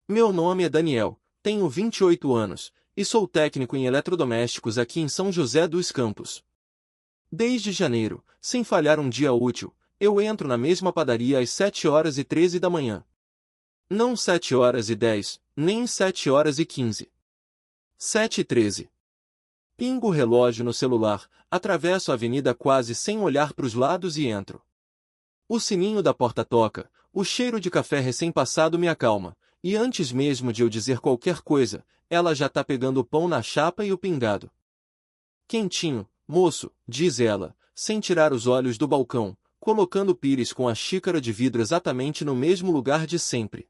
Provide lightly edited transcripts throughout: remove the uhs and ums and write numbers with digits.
Meu nome é Daniel, tenho 28 anos, e sou técnico em eletrodomésticos aqui em São José dos Campos. Desde janeiro, sem falhar um dia útil, eu entro na mesma padaria às 7h13 da manhã. Não 7h10, nem 7h15. 7h13. Pingo o relógio no celular, atravesso a avenida quase sem olhar para os lados e entro. O sininho da porta toca, o cheiro de café recém-passado me acalma, e antes mesmo de eu dizer qualquer coisa, ela já tá pegando o pão na chapa e o pingado. Quentinho, moço, diz ela, sem tirar os olhos do balcão, colocando o pires com a xícara de vidro exatamente no mesmo lugar de sempre.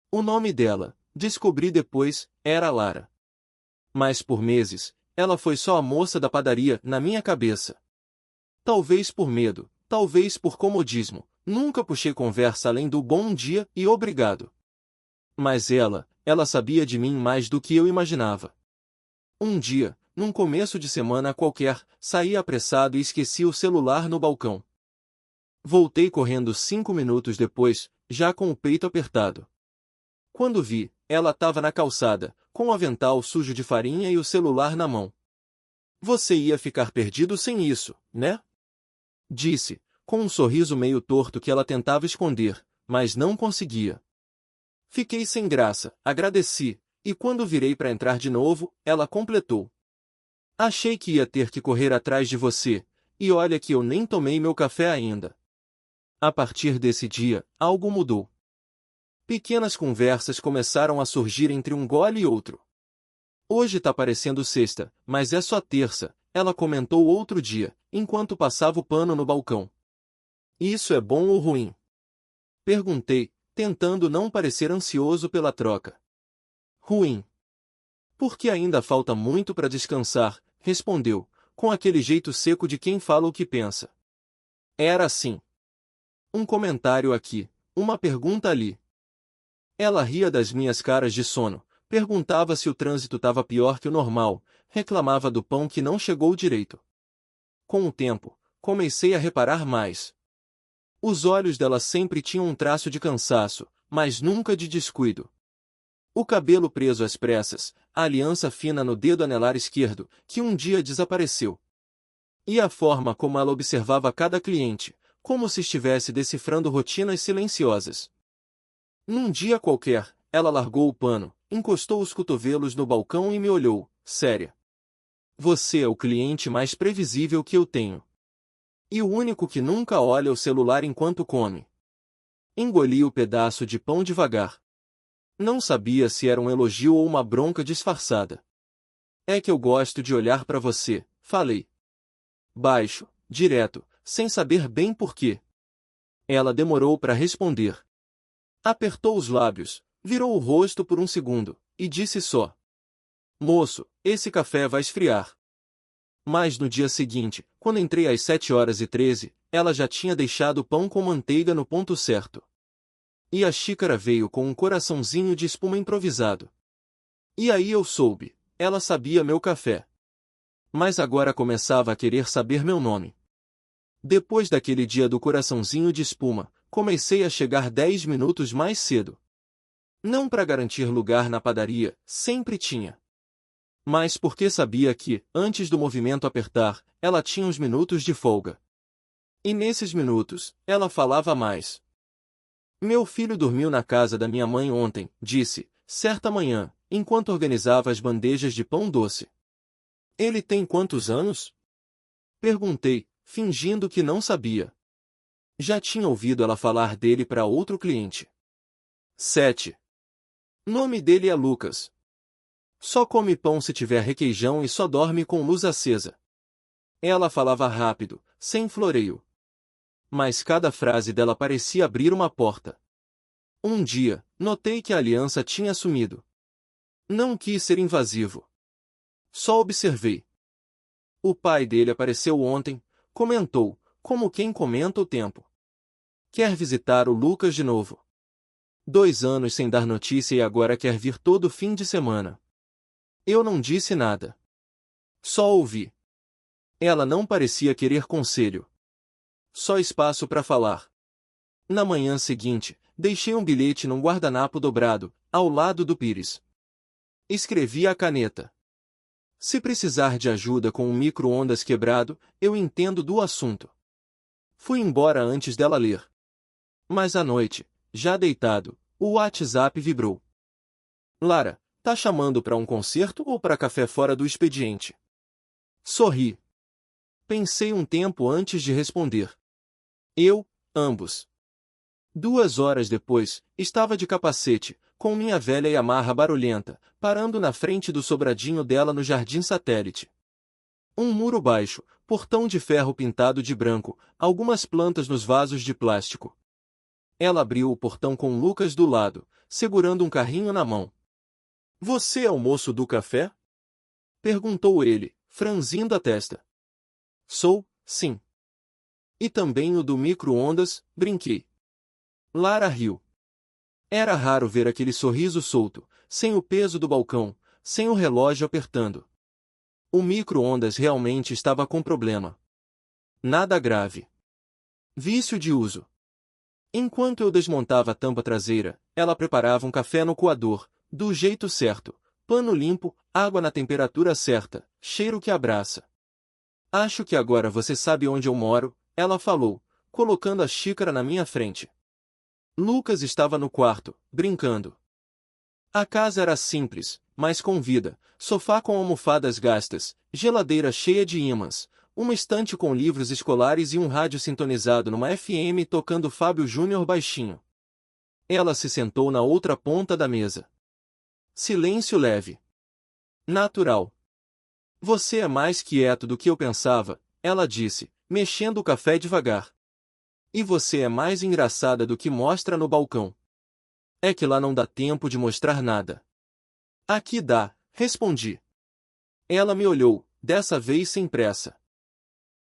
O nome dela, descobri depois, era Lara. Mas por meses, ela foi só a moça da padaria na minha cabeça. Talvez por medo, talvez por comodismo, nunca puxei conversa além do bom dia e obrigado. Mas ela sabia de mim mais do que eu imaginava. Um dia, num começo de semana qualquer, saí apressado e esqueci o celular no balcão. Voltei correndo 5 minutos depois, já com o peito apertado. Quando vi, ela estava na calçada, com o avental sujo de farinha e o celular na mão. Você ia ficar perdido sem isso, né? Disse, com um sorriso meio torto que ela tentava esconder, mas não conseguia. Fiquei sem graça, agradeci, e quando virei para entrar de novo, ela completou. Achei que ia ter que correr atrás de você, e olha que eu nem tomei meu café ainda. A partir desse dia, algo mudou. Pequenas conversas começaram a surgir entre um gole e outro. Hoje tá parecendo sexta, mas é só terça, ela comentou outro dia, enquanto passava o pano no balcão. Isso é bom ou ruim? Perguntei, tentando não parecer ansioso pela troca. Ruim. Porque ainda falta muito para descansar, respondeu, com aquele jeito seco de quem fala o que pensa. Era assim. Um comentário aqui, uma pergunta ali. Ela ria das minhas caras de sono, perguntava se o trânsito estava pior que o normal, reclamava do pão que não chegou direito. Com o tempo, comecei a reparar mais. Os olhos dela sempre tinham um traço de cansaço, mas nunca de descuido. O cabelo preso às pressas, a aliança fina no dedo anelar esquerdo, que um dia desapareceu. E a forma como ela observava cada cliente, como se estivesse decifrando rotinas silenciosas. Num dia qualquer, ela largou o pano, encostou os cotovelos no balcão e me olhou, séria. Você é o cliente mais previsível que eu tenho. E o único que nunca olha o celular enquanto come. Engoli o pedaço de pão devagar. Não sabia se era um elogio ou uma bronca disfarçada. É que eu gosto de olhar para você, falei. Baixo, direto, sem saber bem por quê. Ela demorou para responder. Apertou os lábios, virou o rosto por um segundo, e disse só. Moço, esse café vai esfriar. Mas no dia seguinte, quando entrei às 7h13, ela já tinha deixado o pão com manteiga no ponto certo. E a xícara veio com um coraçãozinho de espuma improvisado. E aí eu soube, ela sabia meu café. Mas agora começava a querer saber meu nome. Depois daquele dia do coraçãozinho de espuma, comecei a chegar 10 minutos mais cedo. Não para garantir lugar na padaria, sempre tinha. Mas porque sabia que, antes do movimento apertar, ela tinha uns minutos de folga. E nesses minutos, ela falava mais. Meu filho dormiu na casa da minha mãe ontem, disse, certa manhã, enquanto organizava as bandejas de pão doce. Ele tem quantos anos? Perguntei, fingindo que não sabia. Já tinha ouvido ela falar dele para outro cliente. 7. Nome dele é Lucas. Só come pão se tiver requeijão e só dorme com luz acesa. Ela falava rápido, sem floreio. Mas cada frase dela parecia abrir uma porta. Um dia, notei que a aliança tinha sumido. Não quis ser invasivo. Só observei. O pai dele apareceu ontem, comentou, como quem comenta o tempo. Quer visitar o Lucas de novo. 2 anos sem dar notícia e agora quer vir todo fim de semana. Eu não disse nada. Só ouvi. Ela não parecia querer conselho. Só espaço para falar. Na manhã seguinte, deixei um bilhete num guardanapo dobrado, ao lado do Pires. Escrevi a caneta. Se precisar de ajuda com um micro-ondas quebrado, eu entendo do assunto. Fui embora antes dela ler. Mas à noite, já deitado, o WhatsApp vibrou. Lara, tá chamando para um concerto ou para café fora do expediente? Sorri. Pensei um tempo antes de responder. Ambos. 2 horas depois, estava de capacete, com minha velha Yamaha barulhenta, parando na frente do sobradinho dela no Jardim Satélite. Um muro baixo, portão de ferro pintado de branco, algumas plantas nos vasos de plástico. Ela abriu o portão com Lucas do lado, segurando um carrinho na mão. Você é o moço do café? Perguntou ele, franzindo a testa. Sou, sim. E também o do micro-ondas, brinquei. Lara riu. Era raro ver aquele sorriso solto, sem o peso do balcão, sem o relógio apertando. O micro-ondas realmente estava com problema. Nada grave. Vício de uso. Enquanto eu desmontava a tampa traseira, ela preparava um café no coador, do jeito certo, pano limpo, água na temperatura certa, cheiro que abraça. Acho que agora você sabe onde eu moro, ela falou, colocando a xícara na minha frente. Lucas estava no quarto, brincando. A casa era simples, mas com vida, sofá com almofadas gastas, geladeira cheia de ímãs, uma estante com livros escolares e um rádio sintonizado numa FM tocando Fábio Júnior baixinho. Ela se sentou na outra ponta da mesa. Silêncio leve. Natural. Você é mais quieto do que eu pensava, ela disse, mexendo o café devagar. E você é mais engraçada do que mostra no balcão. É que lá não dá tempo de mostrar nada. Aqui dá, respondi. Ela me olhou, dessa vez sem pressa.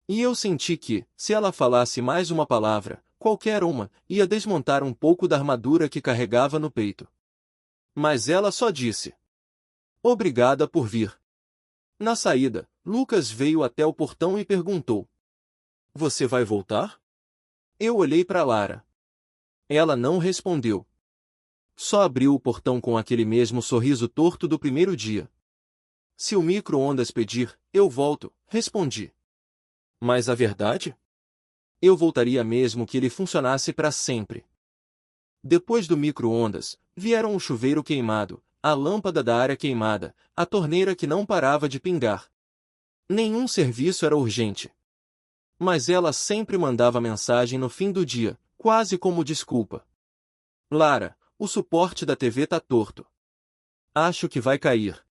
E eu senti que, se ela falasse mais uma palavra, qualquer uma, ia desmontar um pouco da armadura que carregava no peito. Mas ela só disse. Obrigada por vir. Na saída, Lucas veio até o portão e perguntou. Você vai voltar? Eu olhei para Lara. Ela não respondeu. Só abriu o portão com aquele mesmo sorriso torto do primeiro dia. Se o micro-ondas pedir, eu volto, respondi. Mas a verdade? Eu voltaria mesmo que ele funcionasse para sempre. Depois do micro-ondas, vieram o chuveiro queimado, a lâmpada da área queimada, a torneira que não parava de pingar. Nenhum serviço era urgente. Mas ela sempre mandava mensagem no fim do dia, quase como desculpa. Lara, o suporte da TV tá torto. Acho que vai cair.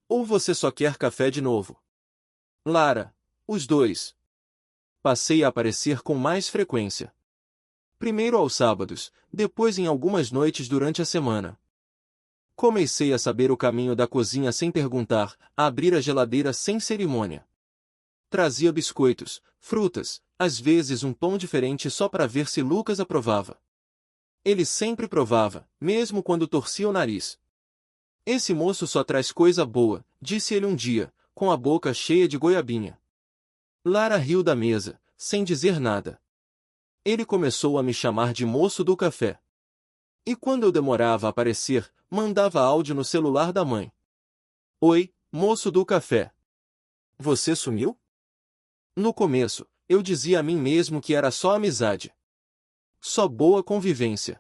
Ou você só quer café de novo? Lara, os dois. Passei a aparecer com mais frequência. Primeiro aos sábados, depois em algumas noites durante a semana. Comecei a saber o caminho da cozinha sem perguntar, a abrir a geladeira sem cerimônia. Trazia biscoitos, frutas, às vezes um pão diferente só para ver se Lucas aprovava. Ele sempre provava, mesmo quando torcia o nariz. Esse moço só traz coisa boa, disse ele um dia, com a boca cheia de goiabinha. Lara riu da mesa, sem dizer nada. Ele começou a me chamar de moço do café. E quando eu demorava a aparecer, mandava áudio no celular da mãe. Oi, moço do café. Você sumiu? No começo, eu dizia a mim mesmo que era só amizade. Só boa convivência.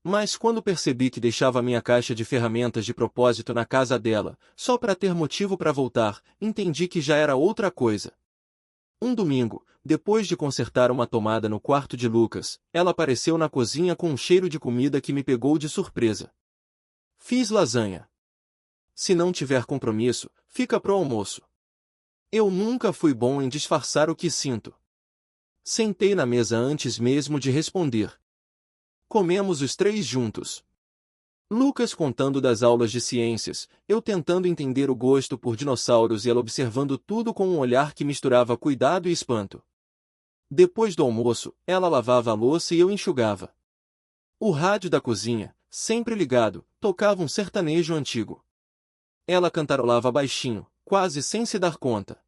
Mas quando percebi que deixava minha caixa de ferramentas de propósito na casa dela, só para ter motivo para voltar, entendi que já era outra coisa. Um domingo, depois de consertar uma tomada no quarto de Lucas, ela apareceu na cozinha com um cheiro de comida que me pegou de surpresa. Fiz lasanha. Se não tiver compromisso, fica pro almoço. Eu nunca fui bom em disfarçar o que sinto. Sentei na mesa antes mesmo de responder. Comemos os três juntos. Lucas contando das aulas de ciências, eu tentando entender o gosto por dinossauros e ela observando tudo com um olhar que misturava cuidado e espanto. Depois do almoço, ela lavava a louça e eu enxugava. O rádio da cozinha, sempre ligado, tocava um sertanejo antigo. Ela cantarolava baixinho, quase sem se dar conta.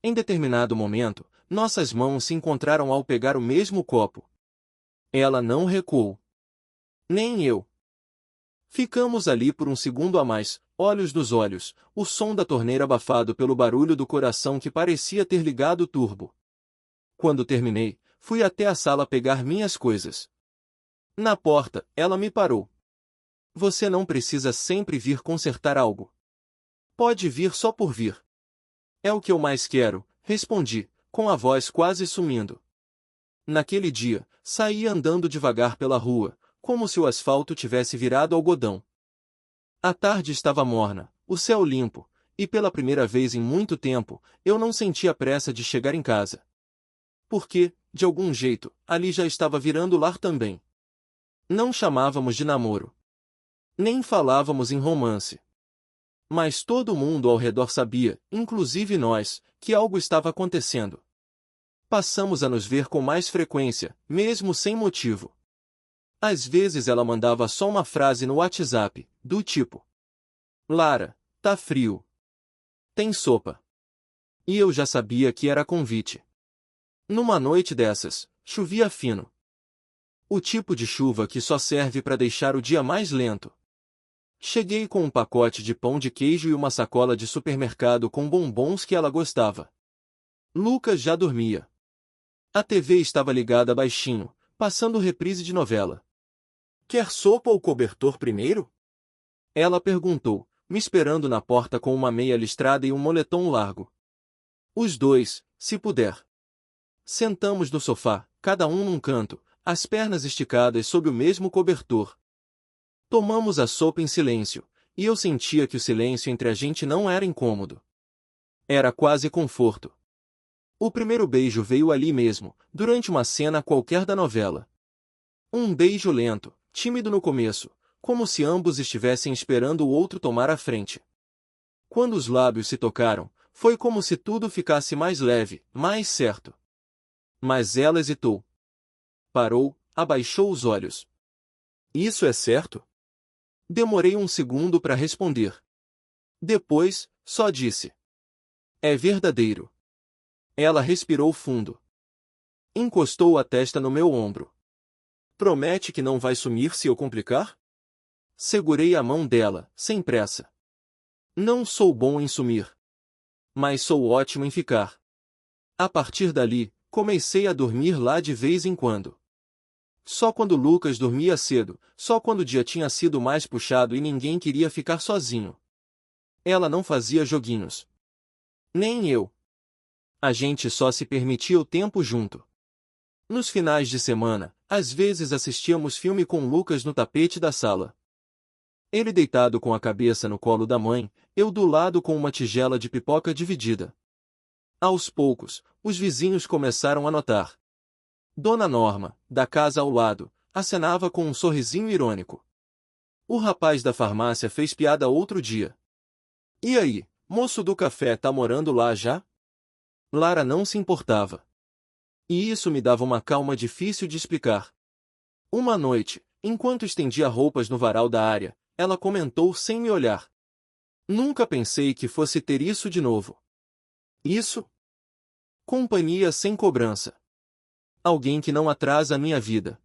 Em determinado momento, nossas mãos se encontraram ao pegar o mesmo copo. Ela não recuou. Nem eu. Ficamos ali por um segundo a mais, olhos nos olhos, o som da torneira abafado pelo barulho do coração que parecia ter ligado o turbo. Quando terminei, fui até a sala pegar minhas coisas. Na porta, ela me parou. Você não precisa sempre vir consertar algo. Pode vir só por vir. É o que eu mais quero, respondi, com a voz quase sumindo. Naquele dia, saí andando devagar pela rua, como se o asfalto tivesse virado algodão. A tarde estava morna, o céu limpo, e pela primeira vez em muito tempo, eu não sentia pressa de chegar em casa. Porque, de algum jeito, ali já estava virando lar também. Não chamávamos de namoro. Nem falávamos em romance. Mas todo mundo ao redor sabia, inclusive nós, que algo estava acontecendo. Passamos a nos ver com mais frequência, mesmo sem motivo. Às vezes ela mandava só uma frase no WhatsApp, do tipo: Lara, tá frio. Tem sopa. E eu já sabia que era convite. Numa noite dessas, chovia fino. O tipo de chuva que só serve para deixar o dia mais lento. Cheguei com um pacote de pão de queijo e uma sacola de supermercado com bombons que ela gostava. Lucas já dormia. A TV estava ligada baixinho, passando reprise de novela. Quer sopa ou cobertor primeiro? Ela perguntou, me esperando na porta com uma meia listrada e um moletom largo. Os dois, se puder. Sentamos no sofá, cada um num canto, as pernas esticadas sob o mesmo cobertor. Tomamos a sopa em silêncio, e eu sentia que o silêncio entre a gente não era incômodo. Era quase conforto. O primeiro beijo veio ali mesmo, durante uma cena qualquer da novela. Um beijo lento, tímido no começo, como se ambos estivessem esperando o outro tomar a frente. Quando os lábios se tocaram, foi como se tudo ficasse mais leve, mais certo. Mas ela hesitou. Parou, abaixou os olhos. Isso é certo? Demorei um segundo para responder. Depois, só disse: é verdadeiro. Ela respirou fundo. Encostou a testa no meu ombro. Promete que não vai sumir se eu complicar? Segurei a mão dela, sem pressa. Não sou bom em sumir. Mas sou ótimo em ficar. A partir dali, comecei a dormir lá de vez em quando. Só quando Lucas dormia cedo, só quando o dia tinha sido mais puxado e ninguém queria ficar sozinho. Ela não fazia joguinhos. Nem eu. A gente só se permitia o tempo junto. Nos finais de semana, às vezes assistíamos filme com Lucas no tapete da sala. Ele deitado com a cabeça no colo da mãe, eu do lado com uma tigela de pipoca dividida. Aos poucos, os vizinhos começaram a notar. Dona Norma, da casa ao lado, acenava com um sorrisinho irônico. O rapaz da farmácia fez piada outro dia. E aí, moço do café tá morando lá já? Lara não se importava. E isso me dava uma calma difícil de explicar. Uma noite, enquanto estendia roupas no varal da área, ela comentou sem me olhar. Nunca pensei que fosse ter isso de novo. Isso? Companhia sem cobrança. Alguém que não atrasa a minha vida.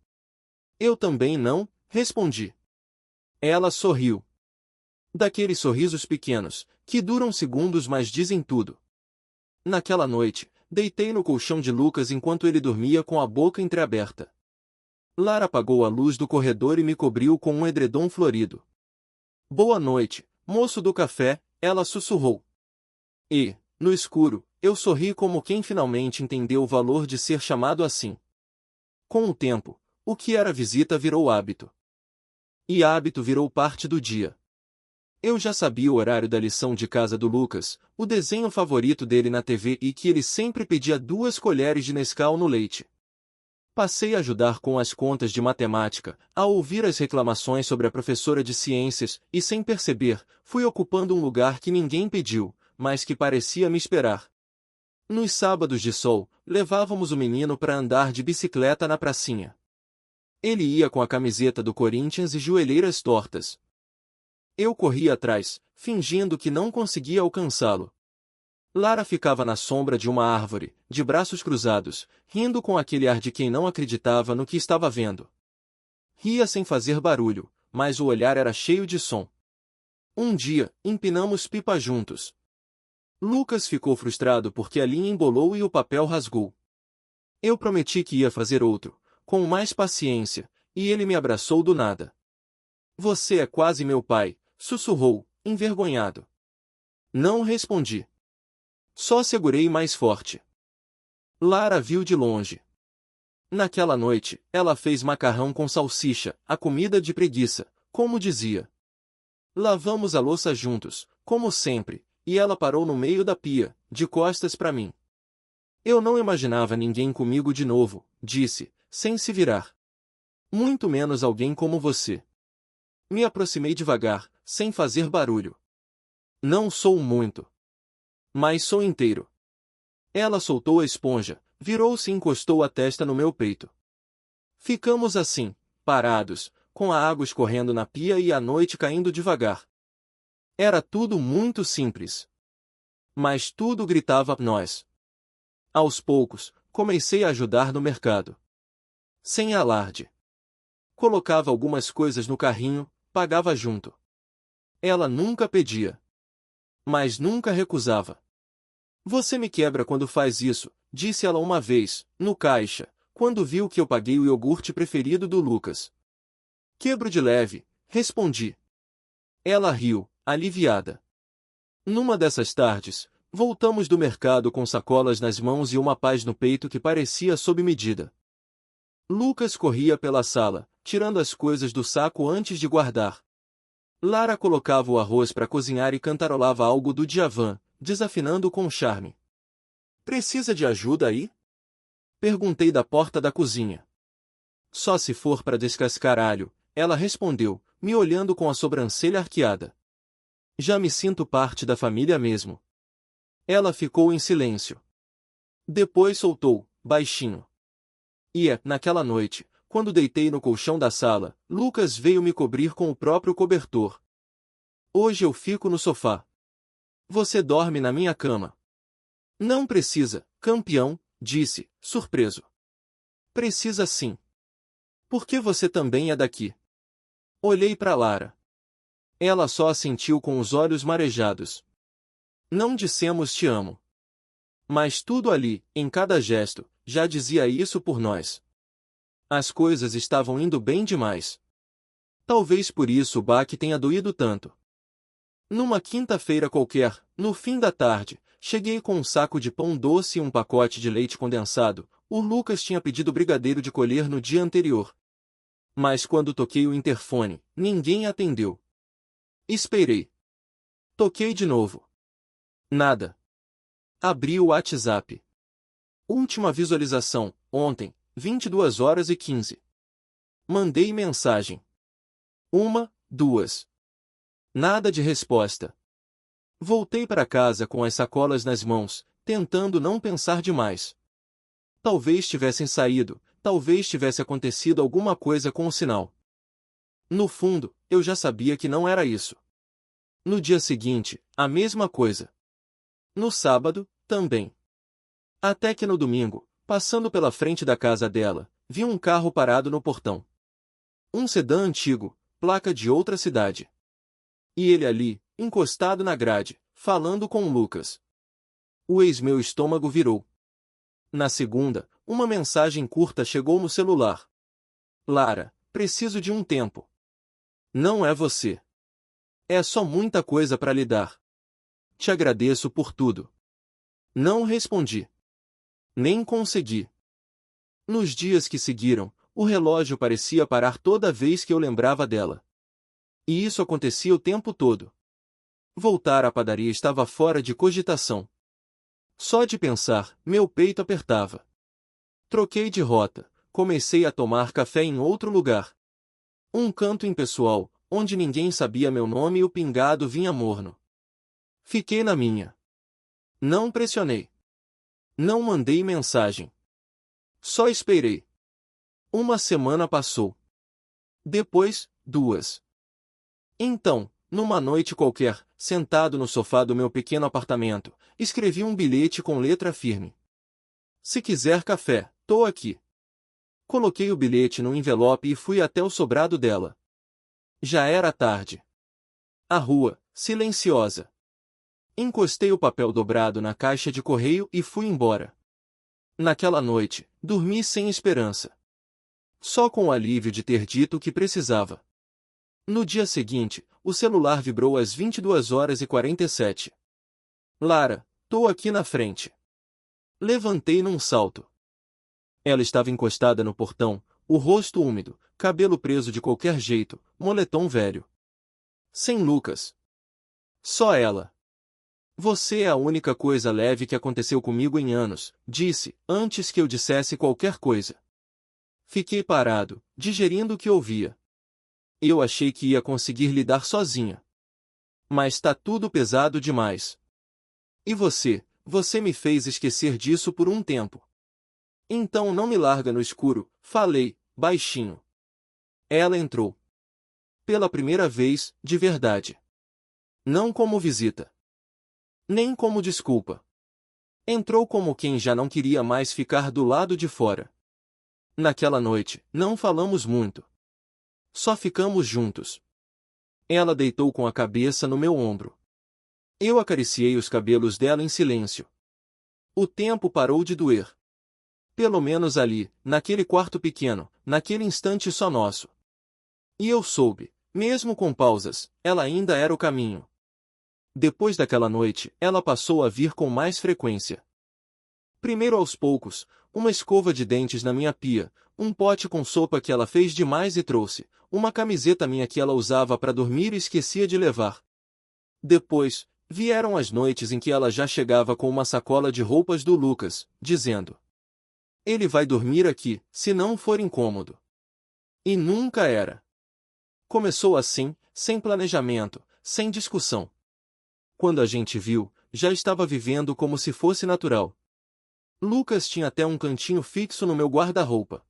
Eu também não, respondi. Ela sorriu. Daqueles sorrisos pequenos, que duram segundos mas dizem tudo. Naquela noite, deitei no colchão de Lucas enquanto ele dormia com a boca entreaberta. Lara apagou a luz do corredor e me cobriu com um edredom florido. Boa noite, moço do café, ela sussurrou. E, no escuro, eu sorri como quem finalmente entendeu o valor de ser chamado assim. Com o tempo, o que era visita virou hábito. E hábito virou parte do dia. Eu já sabia o horário da lição de casa do Lucas, o desenho favorito dele na TV e que ele sempre pedia 2 colheres de Nescau no leite. Passei a ajudar com as contas de matemática, a ouvir as reclamações sobre a professora de ciências, e sem perceber, fui ocupando um lugar que ninguém pediu, mas que parecia me esperar. Nos sábados de sol, levávamos o menino para andar de bicicleta na pracinha. Ele ia com a camiseta do Corinthians e joelheiras tortas. Eu corria atrás, fingindo que não conseguia alcançá-lo. Lara ficava na sombra de uma árvore, de braços cruzados, rindo com aquele ar de quem não acreditava no que estava vendo. Ria sem fazer barulho, mas o olhar era cheio de som. Um dia, empinamos pipa juntos. Lucas ficou frustrado porque a linha embolou e o papel rasgou. Eu prometi que ia fazer outro, com mais paciência, e ele me abraçou do nada. Você é quase meu pai, sussurrou, envergonhado. Não respondi. Só segurei mais forte. Lara viu de longe. Naquela noite, ela fez macarrão com salsicha, a comida de preguiça, como dizia. Lavamos a louça juntos, como sempre, e ela parou no meio da pia, de costas para mim. Eu não imaginava ninguém comigo de novo, disse, sem se virar. Muito menos alguém como você. Me aproximei devagar, sem fazer barulho. Não sou muito. Mas sou inteiro. Ela soltou a esponja, virou-se e encostou a testa no meu peito. Ficamos assim, parados, com a água escorrendo na pia e a noite caindo devagar. Era tudo muito simples. Mas tudo gritava nós. Aos poucos, comecei a ajudar no mercado. Sem alarde. Colocava algumas coisas no carrinho, pagava junto. Ela nunca pedia. Mas nunca recusava. Você me quebra quando faz isso, disse ela uma vez, no caixa, quando viu que eu paguei o iogurte preferido do Lucas. Quebro de leve, respondi. Ela riu, aliviada. Numa dessas tardes, voltamos do mercado com sacolas nas mãos e uma paz no peito que parecia sob medida. Lucas corria pela sala, tirando as coisas do saco antes de guardar. Lara colocava o arroz para cozinhar e cantarolava algo do Djavan, desafinando com charme. Precisa de ajuda aí? Perguntei da porta da cozinha. Só se for para descascar alho, ela respondeu, me olhando com a sobrancelha arqueada. Já me sinto parte da família mesmo. Ela ficou em silêncio. Depois soltou, baixinho. Naquela noite, quando deitei no colchão da sala, Lucas veio me cobrir com o próprio cobertor. Hoje eu fico no sofá. Você dorme na minha cama. Não precisa, campeão, disse, surpreso. Precisa sim. Porque você também é daqui. Olhei para Lara. Ela só assentiu com os olhos marejados. Não dissemos te amo. Mas tudo ali, em cada gesto, já dizia isso por nós. As coisas estavam indo bem demais. Talvez por isso o baque tenha doído tanto. Numa quinta-feira qualquer, no fim da tarde, cheguei com um saco de pão doce e um pacote de leite condensado. O Lucas tinha pedido brigadeiro de colher no dia anterior. Mas quando toquei o interfone, ninguém atendeu. Esperei. Toquei de novo. Nada. Abri o WhatsApp. Última visualização, ontem, 22h15. Mandei mensagem. 1, 2. Nada de resposta. Voltei para casa com as sacolas nas mãos, tentando não pensar demais. Talvez tivessem saído, talvez tivesse acontecido alguma coisa com o sinal. No fundo, eu já sabia que não era isso. No dia seguinte, a mesma coisa. No sábado, também. Até que no domingo, passando pela frente da casa dela, vi um carro parado no portão. Um sedã antigo, placa de outra cidade. E ele ali, encostado na grade, falando com o Lucas. Meu estômago virou. Na segunda, uma mensagem curta chegou no celular. Lara, preciso de um tempo. Não é você. É só muita coisa para lidar. Te agradeço por tudo. Não respondi. Nem consegui. Nos dias que seguiram, o relógio parecia parar toda vez que eu lembrava dela. E isso acontecia o tempo todo. Voltar à padaria estava fora de cogitação. Só de pensar, meu peito apertava. Troquei de rota, comecei a tomar café em outro lugar. Um canto impessoal, onde ninguém sabia meu nome e o pingado vinha morno. Fiquei na minha. Não pressionei. Não mandei mensagem. Só esperei. Uma semana passou. Depois, 2. Então, numa noite qualquer, sentado no sofá do meu pequeno apartamento, escrevi um bilhete com letra firme. Se quiser café, tô aqui. Coloquei o bilhete no envelope e fui até o sobrado dela. Já era tarde. A rua, silenciosa. Encostei o papel dobrado na caixa de correio e fui embora. Naquela noite, dormi sem esperança. Só com o alívio de ter dito o que precisava. No dia seguinte, o celular vibrou às 22h47. Lara, tô aqui na frente. Levantei num salto. Ela estava encostada no portão, o rosto úmido, cabelo preso de qualquer jeito, moletom velho. Sem Lucas. Só ela. Você é a única coisa leve que aconteceu comigo em anos, disse, antes que eu dissesse qualquer coisa. Fiquei parado, digerindo o que ouvia. Eu achei que ia conseguir lidar sozinha. Mas tá tudo pesado demais. E você me fez esquecer disso por um tempo. Então não me larga no escuro, falei, baixinho. Ela entrou. Pela primeira vez, de verdade. Não como visita. Nem como desculpa. Entrou como quem já não queria mais ficar do lado de fora. Naquela noite, não falamos muito. Só ficamos juntos. Ela deitou com a cabeça no meu ombro. Eu acariciei os cabelos dela em silêncio. O tempo parou de doer. Pelo menos ali, naquele quarto pequeno, naquele instante só nosso. E eu soube, mesmo com pausas, ela ainda era o caminho. Depois daquela noite, ela passou a vir com mais frequência. Primeiro aos poucos, uma escova de dentes na minha pia, um pote com sopa que ela fez demais e trouxe, uma camiseta minha que ela usava para dormir e esquecia de levar. Depois, vieram as noites em que ela já chegava com uma sacola de roupas do Lucas, dizendo: ele vai dormir aqui, se não for incômodo. E nunca era. Começou assim, sem planejamento, sem discussão. Quando a gente viu, já estava vivendo como se fosse natural. Lucas tinha até um cantinho fixo no meu guarda-roupa.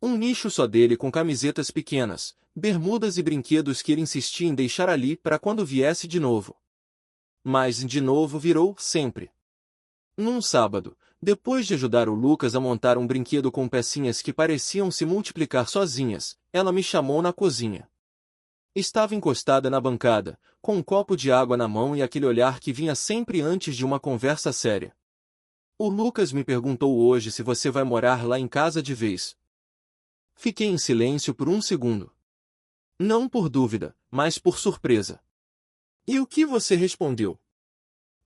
Um nicho só dele com camisetas pequenas, bermudas e brinquedos que ele insistia em deixar ali para quando viesse de novo. Mas de novo virou sempre. Num sábado, depois de ajudar o Lucas a montar um brinquedo com pecinhas que pareciam se multiplicar sozinhas, ela me chamou na cozinha. Estava encostada na bancada, com um copo de água na mão e aquele olhar que vinha sempre antes de uma conversa séria. O Lucas me perguntou hoje se você vai morar lá em casa de vez. Fiquei em silêncio por um segundo. Não por dúvida, mas por surpresa. E o que você respondeu?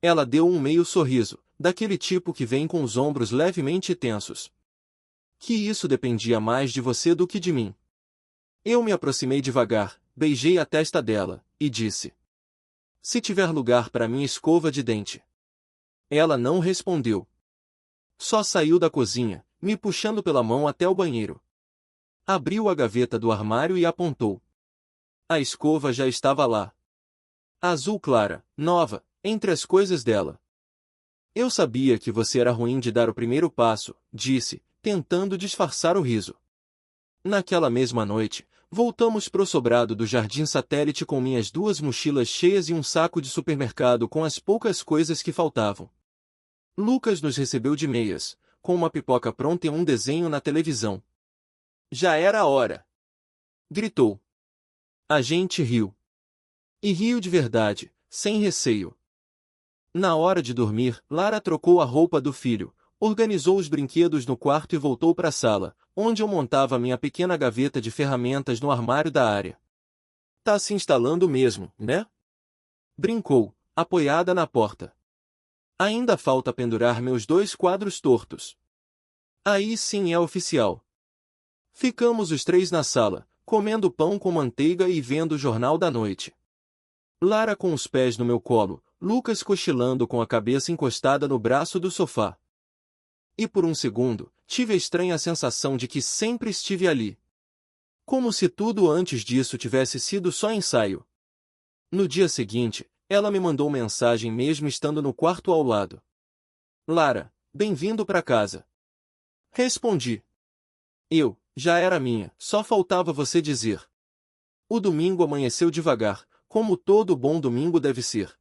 Ela deu um meio sorriso, daquele tipo que vem com os ombros levemente tensos. Que isso dependia mais de você do que de mim. Eu me aproximei devagar, beijei a testa dela, e disse: se tiver lugar para minha escova de dente. Ela não respondeu. Só saiu da cozinha, me puxando pela mão até o banheiro. Abriu a gaveta do armário e apontou. A escova já estava lá. Azul clara, nova, entre as coisas dela. Eu sabia que você era ruim de dar o primeiro passo, disse, tentando disfarçar o riso. Naquela mesma noite, voltamos pro sobrado do Jardim Satélite com minhas 2 mochilas cheias e um saco de supermercado com as poucas coisas que faltavam. Lucas nos recebeu de meias, com uma pipoca pronta e um desenho na televisão. Já era a hora! Gritou. A gente riu. E riu de verdade, sem receio. Na hora de dormir, Lara trocou a roupa do filho, organizou os brinquedos no quarto e voltou para a sala, onde eu montava minha pequena gaveta de ferramentas no armário da área. Tá se instalando mesmo, né? Brincou, apoiada na porta. Ainda falta pendurar meus 2 quadros tortos. Aí sim é oficial. Ficamos os 3 na sala, comendo pão com manteiga e vendo o jornal da noite. Lara com os pés no meu colo, Lucas cochilando com a cabeça encostada no braço do sofá. E por um segundo, tive a estranha sensação de que sempre estive ali. Como se tudo antes disso tivesse sido só ensaio. No dia seguinte, ela me mandou mensagem mesmo estando no quarto ao lado. Lara, bem-vindo para casa. Respondi. Já era minha, só faltava você dizer. O domingo amanheceu devagar, como todo bom domingo deve ser.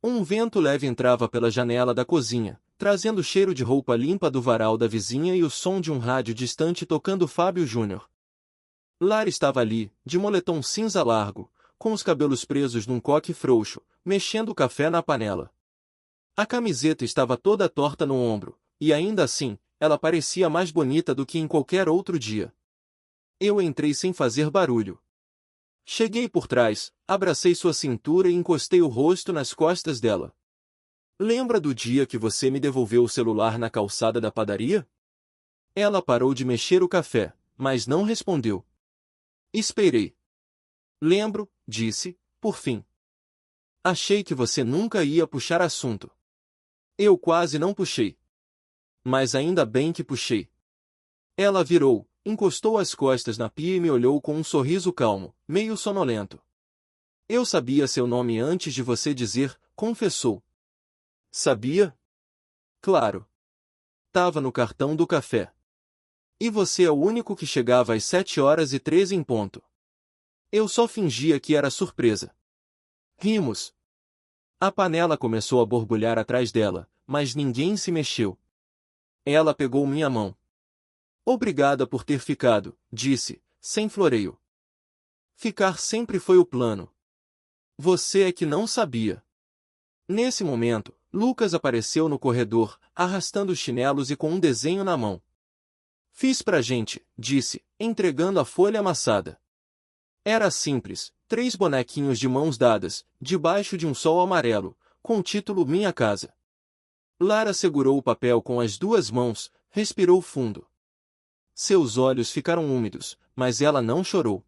Um vento leve entrava pela janela da cozinha, trazendo o cheiro de roupa limpa do varal da vizinha e o som de um rádio distante tocando Fábio Júnior. Lara estava ali, de moletom cinza largo, com os cabelos presos num coque frouxo, mexendo o café na panela. A camiseta estava toda torta no ombro, e ainda assim, ela parecia mais bonita do que em qualquer outro dia. Eu entrei sem fazer barulho. Cheguei por trás, abracei sua cintura e encostei o rosto nas costas dela. Lembra do dia que você me devolveu o celular na calçada da padaria? Ela parou de mexer o café, mas não respondeu. Esperei. Lembro, disse, por fim. Achei que você nunca ia puxar assunto. Eu quase não puxei. Mas ainda bem que puxei. Ela virou, encostou as costas na pia e me olhou com um sorriso calmo, meio sonolento. Eu sabia seu nome antes de você dizer, confessou. Sabia? Claro. Tava no cartão do café. E você é o único que chegava às 7h13 em ponto. Eu só fingia que era surpresa. Rimos. A panela começou a borbulhar atrás dela, mas ninguém se mexeu. Ela pegou minha mão. Obrigada por ter ficado, disse, sem floreio. Ficar sempre foi o plano. Você é que não sabia. Nesse momento, Lucas apareceu no corredor, arrastando os chinelos e com um desenho na mão. Fiz pra gente, disse, entregando a folha amassada. Era simples, 3 bonequinhos de mãos dadas, debaixo de um sol amarelo, com o título Minha Casa. Lara segurou o papel com as 2 mãos, respirou fundo. Seus olhos ficaram úmidos, mas ela não chorou.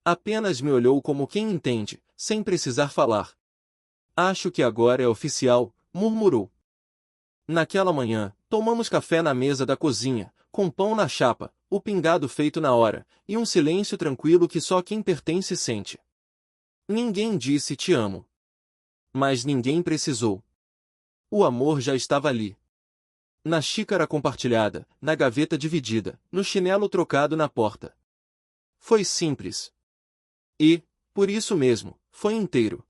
Apenas me olhou como quem entende, sem precisar falar. Acho que agora é oficial, murmurou. Naquela manhã, tomamos café na mesa da cozinha, com pão na chapa, o pingado feito na hora, e um silêncio tranquilo que só quem pertence sente. Ninguém disse te amo. Mas ninguém precisou. O amor já estava ali. Na xícara compartilhada, na gaveta dividida, no chinelo trocado na porta. Foi simples. E, por isso mesmo, foi inteiro.